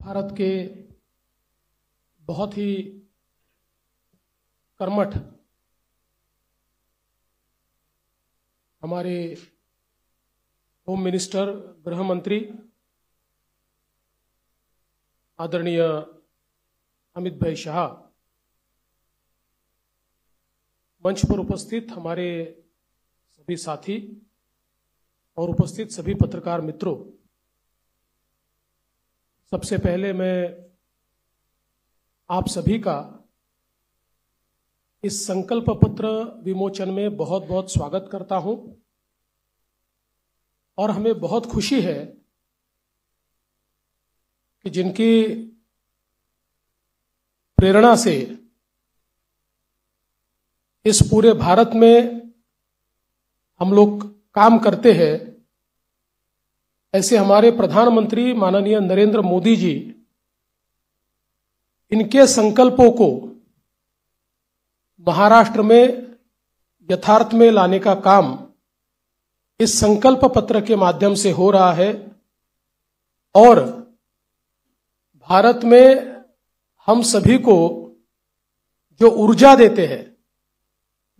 भारत के बहुत ही कर्मठ हमारे होम मिनिस्टर, गृह मंत्री आदरणीय अमित भाई शाह, मंच पर उपस्थित हमारे सभी साथी और उपस्थित सभी पत्रकार मित्रों, सबसे पहले मैं आप सभी का इस संकल्प पत्र विमोचन में बहुत बहुत स्वागत करता हूं और हमें बहुत खुशी है कि जिनकी प्रेरणा से इस पूरे भारत में हम लोग काम करते हैं, ऐसे हमारे प्रधानमंत्री माननीय नरेंद्र मोदी जी इनके संकल्पों को महाराष्ट्र में यथार्थ में लाने का काम इस संकल्प पत्र के माध्यम से हो रहा है और भारत में हम सभी को जो ऊर्जा देते हैं,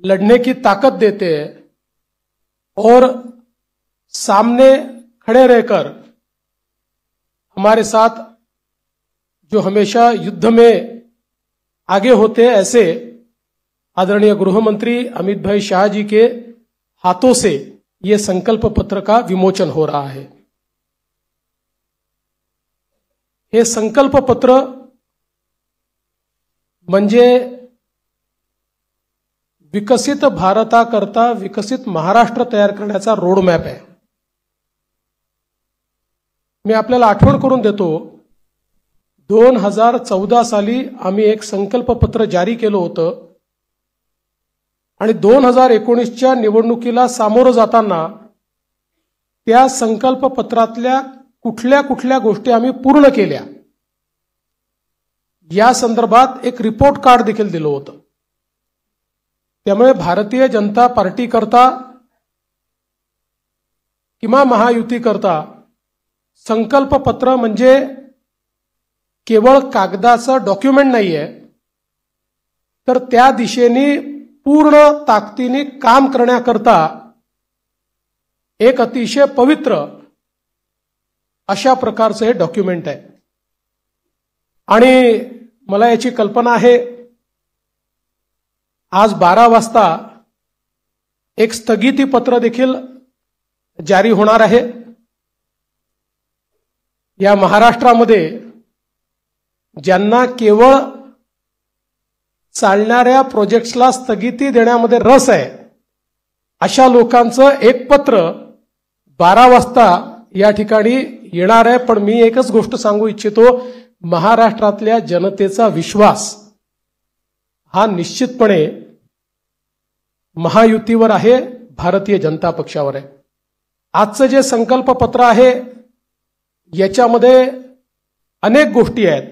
लड़ने की ताकत देते हैं और सामने खड़े रहकर हमारे साथ जो हमेशा युद्ध में आगे होते हैं, ऐसे आदरणीय गृह मंत्री अमित भाई शाह जी के हाथों से ये संकल्प पत्र का विमोचन हो रहा है। हे संकल्प पत्र म्हणजे विकसित भारताकरता विकसित महाराष्ट्र तयार करण्याचा रोड मॅप आहे। मी आपल्याला आठवण करून देतो, 2014 साली आम्ही एक संकल्प पत्र जारी केलं होतं आणि 2019च्या निवडणुकीला सामोरं जाताना त्या संकल्प पत्रातल्या कुठल्या कुठल्या गोष्टी आम्ही पूर्ण केल्या या संदर्भात एक रिपोर्ट कार्ड देखील दिलं होतं। त्यामुळे भारतीय जनता पार्टी करता किंवा महायुती करता संकल्प पत्र म्हणजे केवळ कागदाचं डॉक्युमेंट नाहीये, तर त्या दिशेने पूर्ण ताकदीने काम करण्याकरता एक अतिशय पवित्र अशा प्रकारचं हे डॉक्युमेंट आहे। आणि मला याची कल्पना आहे, आज 12 वाजता एक स्थगिती पत्र देखील जारी होणार आहे। या महाराष्ट्रामध्ये ज्यांना केवळ चालणाऱ्या प्रोजेक्ट्सला स्थगिती देण्यामध्ये रस आहे, अशा लोकांचं एक पत्र 12 वाजता या ठिकाणी येणार आहे। पण मी एकच गोष्ट सांगू इच्छितो, महाराष्ट्रातल्या जनतेचा विश्वास हा निश्चितपणे महायुतीवर आहे, भारतीय जनता पक्षावर आहे। आजचं जे संकल्प पत्र आहे याच्यामध्ये अनेक गोष्टी आहेत,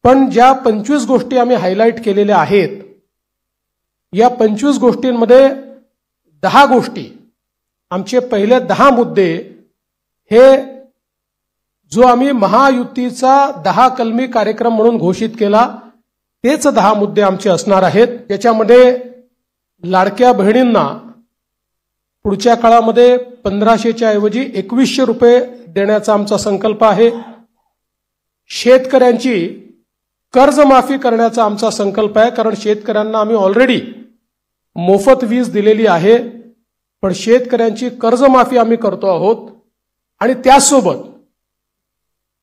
पण ज्या 25 गोष्टी आम्ही हायलाइट केलेल्या आहेत, या 25 गोष्टींमध्ये 10 गोष्टी, आमचे पहिले 10 मुद्दे हे जो आम्ही महायुतीचा 10 कलमी कार्यक्रम म्हणून घोषित केला तेच 10 मुद्दे आमचे असणार आहेत। त्याच्यामध्ये लाडक्या बहिणींना पुढच्या काळामध्ये 1500च्या ऐवजी 2100 रुपये देण्याचा आमचा संकल्प आहे। शेतकऱ्यांची कर्जमाफी करण्याचा आमचा संकल्प आहे, कारण शेतकऱ्यांना आम्ही ऑलरेडी मोफत वीज दिलेली आहे, पण शेतकऱ्यांची कर्जमाफी आम्ही करतो आहोत आणि त्यासोबत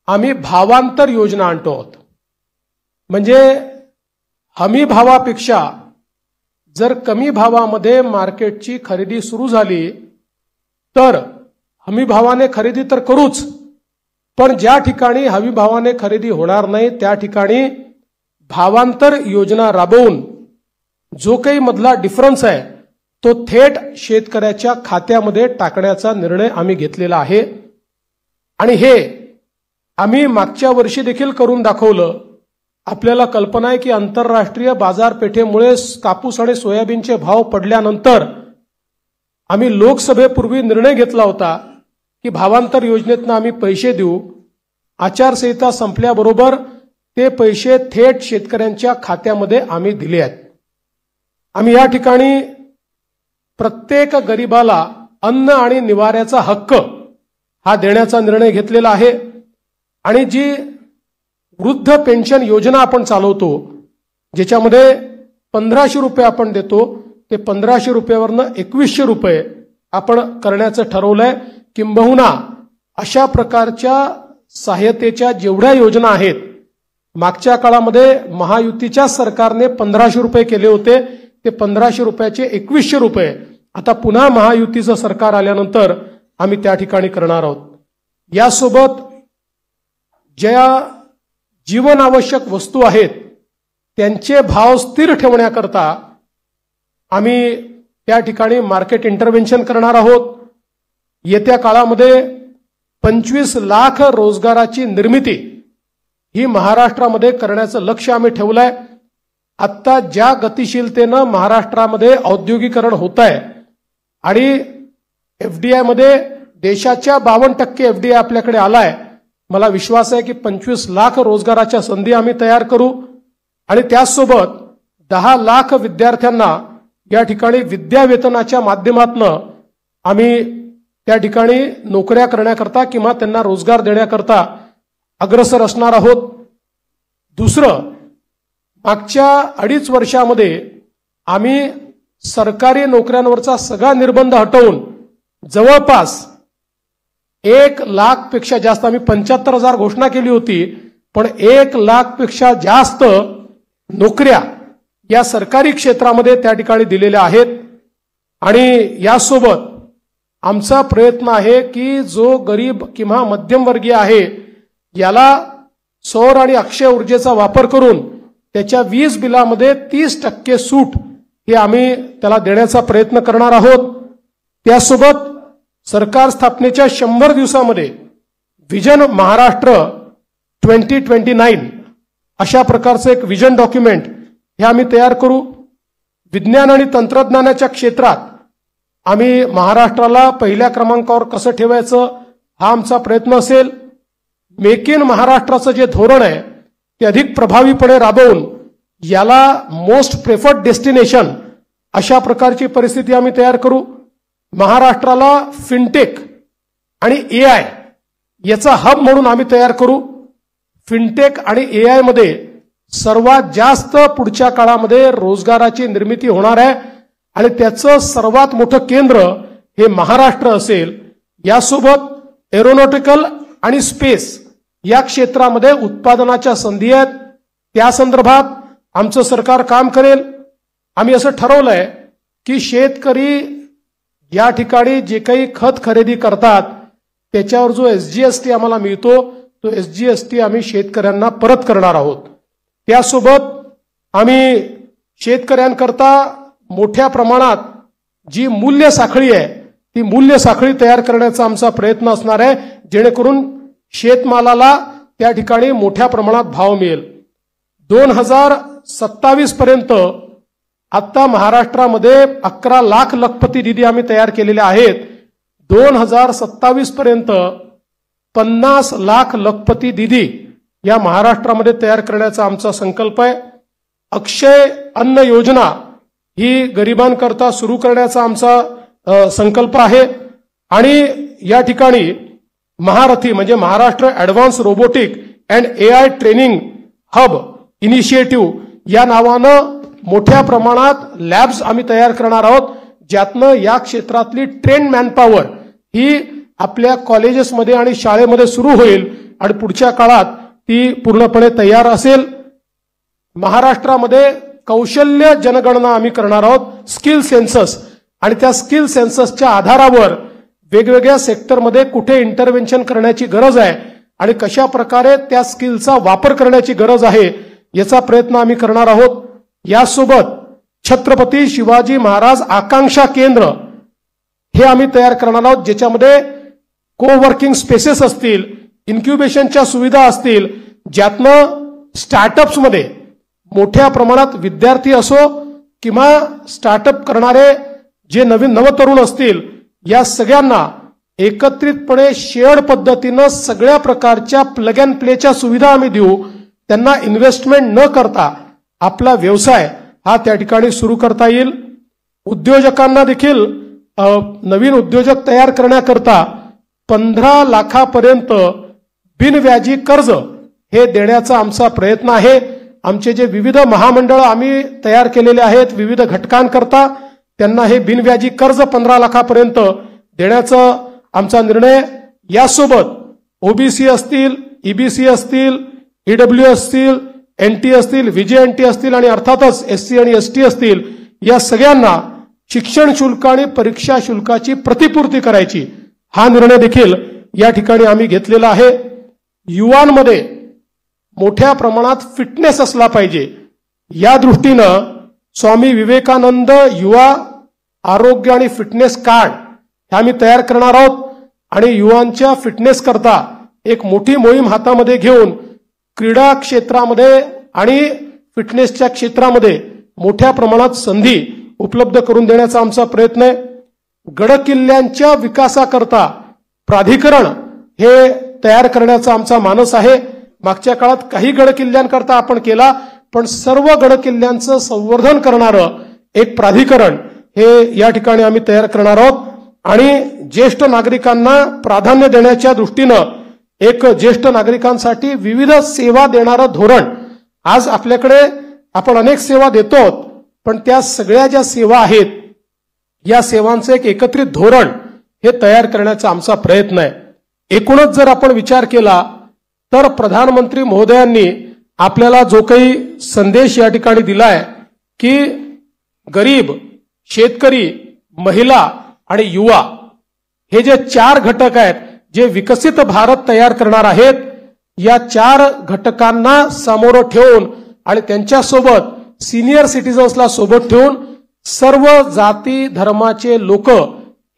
आम्ही भावांतर योजना आणतो आहोत। म्हणजे हमी भावापेक्षा जर कमी भावामध्ये मार्केटची खरेदी सुरू झाली तर हमी भावाने खरेदी तर करूच, पण ज्या ठिकाणी हमी भावाने खरेदी होणार नाही त्या ठिकाणी भावांतर योजना राबवून जो काही मधला डिफरन्स आहे तो थेट शेतकऱ्याच्या खात्यामध्ये टाकण्याचा निर्णय आम्ही घेतलेला आहे। आणि हे आम्ही मागच्या वर्षी देखील करून दाखवलं। आपल्याला कल्पना आहे की आंतरराष्ट्रीय बाजारपेठेमुळे कापूस आणि सोयाबीनचे भाव पडल्यानंतर आम्ही लोकसभेपूर्वी निर्णय घेतला होता की भावांतर योजनेतून आम्ही पैसे देऊ आचारसंहिता संपल्याबरोबर ते पैसे थेट शेतकऱ्यांच्या खात्यामध्ये आम्ही दिले आहेत. आम्ही या ठिकाणी प्रत्येक गरिबाला अन्न आणि निवाऱ्याचा हक्क हा देण्याचा निर्णय घेतलेला आहे. आणि जी वृद्ध पेन्शन योजना आपण चालवतो, ज्याच्यामध्ये 1500 रुपये आपण देतो, ते 1500 रुपयावरनं 2100 रुपये आपण करण्याचं ठरवलंय. किंबहुना अशा प्रकारच्या सहाय्यतेच्या जेवढ्या योजना आहेत, मागच्या काळामध्ये महायुतीच्या सरकारने 1500 रुपये केले होते, ते 1500 रुपयाचे 2100 रुपये आता पुन्हा महायुतीचं सरकार आल्यानंतर आम्ही त्या ठिकाणी करणार आहोत. यासोबत ज्या जीवनावश्यक वस्तू आहेत त्यांचे भाव स्थिर ठेवण्याकरता आम्ही त्या ठिकाणी मार्केट इंटरव्हेन्शन करणार आहोत. येत्या काळामध्ये 25 लाख रोजगाराची निर्मिती ही महाराष्ट्रामध्ये करण्याचं लक्ष्य आम्ही ठेवलंय. आत्ता ज्या गतिशीलतेनं महाराष्ट्रामध्ये औद्योगिकरण होत आहे आणि एफडीआय मध्ये देशाच्या 52% एफडीआय आपल्याकडे आलाय, मला विश्वास आहे की 25 लाख रोजगाराच्या संधी आम्ही तयार करू. आणि त्याचसोबत 10 लाख विद्यार्थ्यांना या ठिकाणी विद्यावेतनाच्या माध्यमातून आम्ही त्या ठिकाणी नोकऱ्या करण्याकरता किंवा त्यांना रोजगार देण्याकरता अग्रसर असणार आहोत. दुसरं, मागच्या 2.5 वर्षामध्ये आम्ही सरकारी नोकऱ्यांवरचा सगळा निर्बंध हटवून जवळपास 1 लाखपेक्षा जास्त, आम्ही 75,000 घोषणा केली होती, पण 1 लाखपेक्षा जास्त नोकऱ्या या सरकारी क्षेत्रामध्ये त्या ठिकाणी दिलेल्या आहेत. आणि यासोबत आमचा प्रयत्न आहे की जो गरीब किंवा मध्यमवर्गीय आहे याला सौर आणि अक्षय ऊर्जेचा वापर करून त्याच्या वीज बिलामध्ये 30% सूट हे आम्ही त्याला देण्याचा प्रयत्न करणार आहोत. त्यासोबत सरकार स्थापनेच्या 100 दिवसामध्ये विजन महाराष्ट्र 2029 अशा प्रकारचं एक विजन डॉक्युमेंट हे आम्ही तयार करू. विज्ञान आणि तंत्रज्ञानाच्या क्षेत्रात आम्ही महाराष्ट्राला पहिल्या क्रमांकावर कसं ठेवायचं हा आमचा प्रयत्न असेल. मेक इन महाराष्ट्राचं जे धोरण आहे ते अधिक प्रभावीपणे राबवून याला मोस्ट प्रेफर्ड डेस्टिनेशन अशा प्रकारची परिस्थिती आम्ही तयार करू. महाराष्ट्राला फिनटेक आणि एआय याचा हब म्हणून आम्ही तयार करू. फिनटेक आणि एआय मध्ये सर्वात जास्त पुढच्या काळामध्ये रोजगाराची निर्मिती होणार आहे आणि त्याचं सर्वात मोठं केंद्र हे महाराष्ट्र असेल. यासोबत एरोनॉटिकल आणि स्पेस या क्षेत्रामध्ये उत्पादनाच्या संधी आहेत, त्या संदर्भात आमचं सरकार काम करेल. आम्ही असं ठरवलंय की शेतकरी या ठिकाणी जे काही खत खरेदी करतात त्याच्यावर जो एसजीएसटी आम्हाला मिळतो तो एसजीएसटी आम्ही शेतकऱ्यांना परत करणार आहोत. त्यासोबत आम्ही शेतकऱ्यांकरता मोठ्या प्रमाणात जी मूल्य साखळी आहे ती मूल्य साखळी तयार करण्याचा आमचा प्रयत्न असणार आहे, जेणेकरून शेतमालाला त्या ठिकाणी मोठ्या प्रमाणात भाव मिळेल. 2027 पर्यंत आता महाराष्ट्रामध्ये 11 लाख लखपती निधी आम्ही तयार केलेले आहेत. 2027 पर्यंत 50 लाख लखपती निधी या महाराष्ट्रामध्ये तयार करण्याचा आमचा संकल्प आहे. अक्षय अन्न योजना ही गरिबांकरता सुरू करण्याचा आमचा संकल्प आहे. आणि या ठिकाणी महारथी म्हणजे Maharashtra advance robotic and AI training hub initiative या नावानं मोठ्या प्रमाणात लॅब्स आम्ही तयार करणार आहोत, ज्यातनं या क्षेत्रातली ट्रेन मॅनपॉवर ही आपल्या कॉलेजेसमध्ये आणि शाळेमध्ये सुरू होईल आणि पुढच्या काळात ती पूर्णपणे तयार असेल. महाराष्ट्रामध्ये कौशल्य जनगणना आम्ही करणार आहोत, स्किल सेन्सस, आणि त्या स्किल सेन्ससच्या आधारावर वेगवेगळ्या सेक्टरमध्ये कुठे इंटरव्हेन्शन करण्याची गरज आहे आणि कशा प्रकारे त्या स्किलचा वापर करण्याची गरज आहे याचा प्रयत्न आम्ही करणार आहोत. यासोबत छत्रपती शिवाजी महाराज आकांक्षा केंद्र हे आम्ही तयार करणार आहोत, ज्याच्यामध्ये कोवर्किंग स्पेसेस असतील, इन्क्युबेशनच्या सुविधा असतील, ज्यातनं स्टार्टअप्समध्ये मोठ्या प्रमाणात विद्यार्थी असो किंवा स्टार्टअप करणारे जे नवतरुण असतील या सगळ्यांना एकत्रितपणे शेअर्ड पद्धतीनं सगळ्या प्रकारच्या प्लग अँड प्लेच्या सुविधा आम्ही देऊ. त्यांना इन्व्हेस्टमेंट न करता आपला व्यवसाय हा त्या ठिकाणी सुरू करता येईल. उद्योजकांना देखील नवीन उद्योजक तयार करण्याकरता 15 लाखापर्यंत बिनव्याजी कर्ज हे देण्याचा आमचा प्रयत्न आहे. आमचे जे विविध महामंडळ आम्ही तयार केलेले आहेत विविध घटकांकरता त्यांना हे बिनव्याजी कर्ज 15 लाखापर्यंत देण्याचा आमचा निर्णय. यासोबत ओबीसी असतील, ईबीसी असतील, ईडब्ल्यू असतील, एनटी असतील, व्हीजेएनटी असतील आणि अर्थातच एससी आणि एसटी असतील या सगळ्यांना शिक्षण शुल्क आणि परीक्षा शुल्काची प्रतिपूर्ती करायची हा निर्णय देखील या ठिकाणी आम्ही घेतलेला आहे. युवांमध्ये मोठ्या प्रमाणात फिटनेस असला पाहिजे या दृष्टीनं स्वामी विवेकानंद युवा आरोग्य आणि फिटनेस कार्ड हे आम्ही तयार करणार आहोत आणि युवांच्या फिटनेस करता एक मोठी मोहीम हातामध्ये घेऊन क्रीडा क्षेत्रामध्ये आणि फिटनेसच्या क्षेत्रामध्ये मोठ्या प्रमाणात संधी उपलब्ध करून देण्याचा आमचा प्रयत्न आहे. गडकिल्ल्यांच्या विकासाकरता प्राधिकरण हे तयार करण्याचा आमचा मानस आहे. मागच्या काळात काही गडकिल्ल्यांकरता आपण केला पण सर्व गडकिल्ल्यांचं संवर्धन करणारं एक प्राधिकरण हे या ठिकाणी आम्ही तयार करणार आहोत आणि ज्येष्ठ नागरिकांना प्राधान्य देण्याच्या दृष्टीनं एक ज्येष्ठ नागरिकांसाठी विविध सेवा देणारं धोरण. आज आपल्याकडे आपण अनेक सेवा देतो पण त्या सगळ्या ज्या सेवा आहेत या सेवांचं एक एकत्रित धोरण हे तयार करण्याचा आमचा प्रयत्न आहे. एकूणच जर आपण विचार केला तर प्रधानमंत्री महोदयांनी आपल्याला जो काही संदेश या ठिकाणी दिलाय की गरीब, शेतकरी, महिला आणि युवा हे जे 4 घटक आहेत जे विकसित भारत तयार करणार आहेत या 4 घटकांना समोर ठेवून आणि त्यांच्यासोबत सिनियर सिटीजन्सला सोबत ठेवून सर्व जाती धर्माचे लोक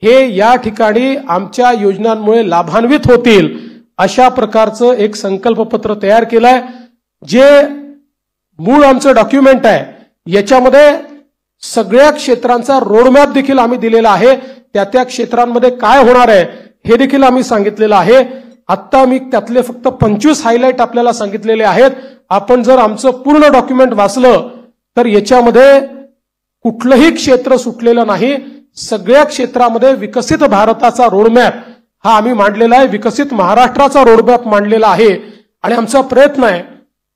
हे या ठिकाणी आमच्या योजनांमुळे लाभान्वित होतील अशा प्रकारचं एक संकल्पपत्र तयार केलंय. जे मूळ आमचं डॉक्युमेंट आहे याच्यामध्ये सगळ्या क्षेत्रांचा रोडमॅप देखील आम्ही दिलेला आहे. त्या क्षेत्रांमध्ये काय होणार आहे हे देखील आम्ही सांगितलेलं आहे. आता मी त्यातले फक्त 25 हायलाइट आपल्याला सांगितलेले आहेत. आपण जर आमचं पूर्ण डॉक्युमेंट वाचलं तर याच्यामध्ये कुठलंही क्षेत्र सुटलेलं नाही. सगळ्या क्षेत्रामध्ये विकसित भारताचा रोडमॅप हा आम्ही मांडलेला आहे. विकसित महाराष्ट्राचा रोडमॅप मांडलेला आहे आणि आमचा प्रयत्न आहे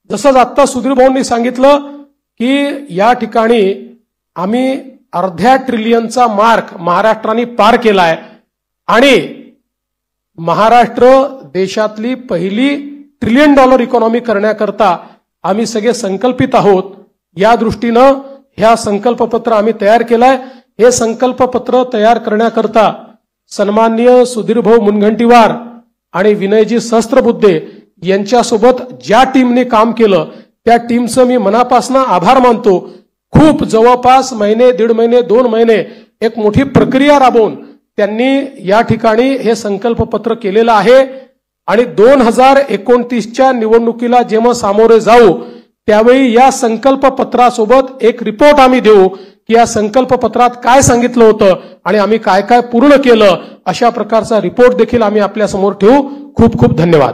जसं आता सुधीर भाऊंनी सांगितलं की या ठिकाणी आम्ही अर्ध्या ट्रिलियनचा मार्क महाराष्ट्राने पार केलाय आणि महाराष्ट्र देशातली पहिली $1 ट्रिलियन इकॉनॉमी करण्याकरता आम्ही सगळे संकल्पित आहोत. या दृष्टीनं ह्या संकल्पपत्र आम्ही तयार केलाय. हे संकल्पपत्र तयार करण्याकरता सन्माननीय सुधीरभाऊ मुनगंटीवार आणि विनयजी सहस्त्रबुद्धे यांच्यासोबत ज्या टीमने काम केलं त्या टीमचं मी मनापासून आभार मानतो. खूप जवळपास महिने, 1.5 महिने, 2 महिने एक मोठी प्रक्रिया राबवून त्यांनी या ठिकाणी हे संकल्पपत्र केलेलं आहे आणि 2029च्या निवडणुकीला जेव्हा सामोरे जाऊ त्यावेळी या संकल्पपत्रासोबत एक रिपोर्ट आम्ही देऊ की या संकल्पपत्रात काय सांगितलं होतं आणि आम्ही काय काय पूर्ण केलं अशा प्रकारचा रिपोर्ट देखील आम्ही आपल्या समोर ठेवू. खूप खूप धन्यवाद.